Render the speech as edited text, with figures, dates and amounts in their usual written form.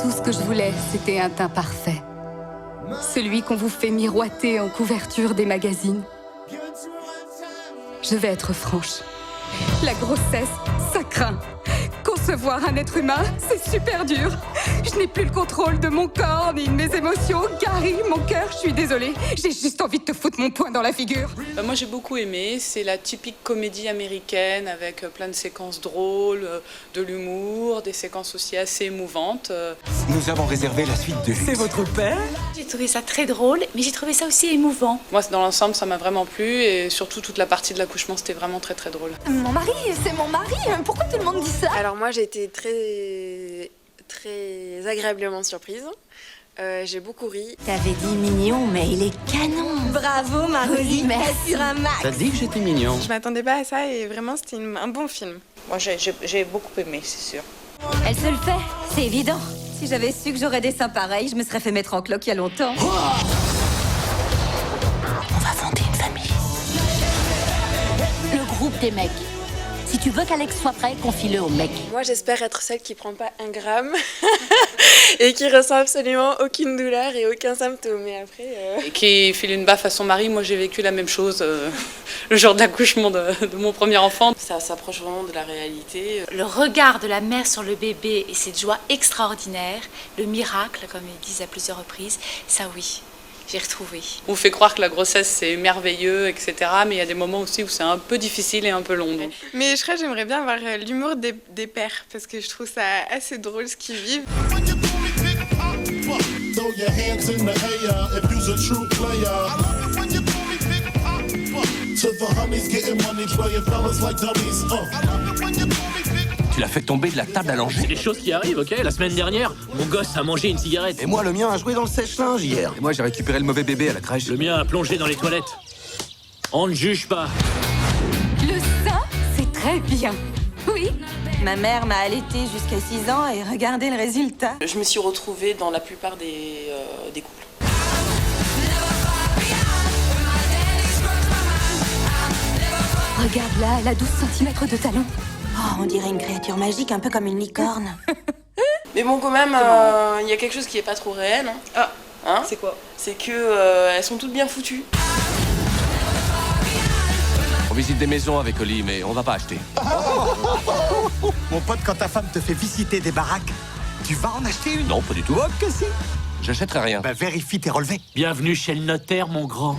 Tout ce que je voulais, c'était un teint parfait. Celui qu'on vous fait miroiter en couverture des magazines. Je vais être franche. La grossesse, ça craint. Concevoir un être humain, c'est super dur. Je n'ai plus le contrôle de mon corps ni de mes émotions. Gary, mon cœur, je suis désolée. J'ai juste envie de te foutre mon poing dans la figure. Moi j'ai beaucoup aimé, c'est la typique comédie américaine avec plein de séquences drôles, de l'humour, des séquences aussi assez émouvantes. Nous avons réservé la suite de luxe. C'est votre père? J'ai trouvé ça très drôle, mais j'ai trouvé ça aussi émouvant. Moi dans l'ensemble ça m'a vraiment plu et surtout toute la partie de l'accouchement c'était vraiment très très drôle. Mon mari, c'est mon mari. Pourquoi tout le monde dit ça? Alors moi j'ai été très agréablement surprise. J'ai beaucoup ri. T'avais dit mignon, mais il est canon. Bravo Marie, merci sur un max. T'as dit que j'étais mignon. Je m'attendais pas à ça et vraiment c'était un bon film. Moi j'ai beaucoup aimé, c'est sûr. Elle se le fait, c'est évident. Si j'avais su que j'aurais des seins pareils, je me serais fait mettre en cloque il y a longtemps. On va fonder une famille. Le groupe des mecs. Si tu veux qu'Alex soit prêt, confie-le au mec. Moi j'espère être celle qui prend pas un gramme et qui ressent absolument aucune douleur et aucun symptôme. Mais après... Et qui file une baffe à son mari, moi j'ai vécu la même chose le jour de l'accouchement de mon premier enfant. Ça s'approche vraiment de la réalité. Le regard de la mère sur le bébé et cette joie extraordinaire, le miracle, comme ils disent à plusieurs reprises, ça oui. J'ai retrouvé. On vous fait croire que la grossesse c'est merveilleux, etc. Mais il y a des moments aussi où c'est un peu difficile et un peu long. Donc. Mais je crois que j'aimerais bien avoir l'humour des pères parce que je trouve ça assez drôle ce qu'ils vivent. Tu l'as fait tomber de la table à langer. C'est des choses qui arrivent, ok? La semaine dernière, mon gosse a mangé une cigarette. Et moi, le mien a joué dans le sèche-linge hier. Et moi, j'ai récupéré le mauvais bébé à la crèche. Le mien a plongé dans les toilettes. On ne juge pas. Le sein, c'est très bien. Oui. Ma mère m'a allaitée jusqu'à 6 ans et regardez le résultat. Je me suis retrouvée dans la plupart des couples. Regarde là, elle a 12 cm de talon. Oh, on dirait une créature magique, un peu comme une licorne. Mais bon, quand même, il y a quelque chose qui est pas trop réel. Hein. Ah, Hein? c'est quoi? C'est que elles sont toutes bien foutues. On visite des maisons avec Oli, mais on va pas acheter. Mon pote, quand ta femme te fait visiter des baraques, tu vas en acheter une? Non, pas du tout. Oh, que si. J'achèterai rien. Bah, vérifie tes relevés. Bienvenue chez le notaire, mon grand.